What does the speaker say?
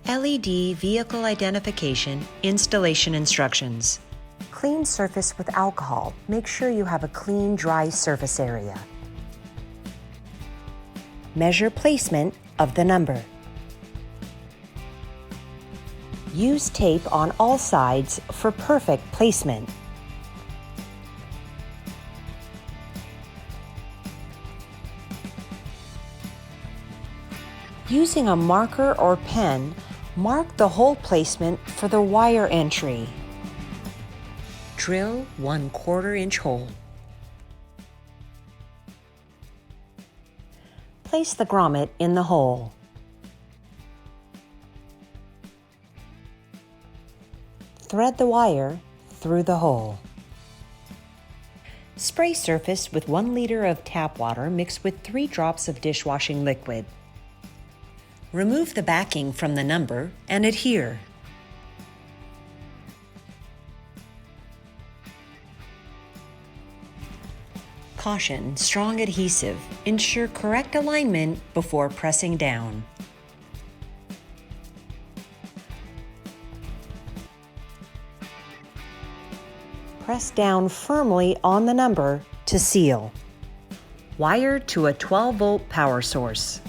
LED vehicle identification installation instructions. Clean surface with alcohol. Make sure you have a clean, dry surface area. Measure placement of the number. Use tape on all sides for perfect placement. Using a marker or pen, mark the hole placement for the wire entry. Drill 1/4 inch hole. Place the grommet in the hole. Thread the wire through the hole. Spray surface with 1 liter of tap water mixed with 3 drops of dishwashing liquid. Remove the backing from the number and adhere. Caution: strong adhesive. Ensure correct alignment before pressing down. Press down firmly on the number to seal. Wire to a 12-volt power source.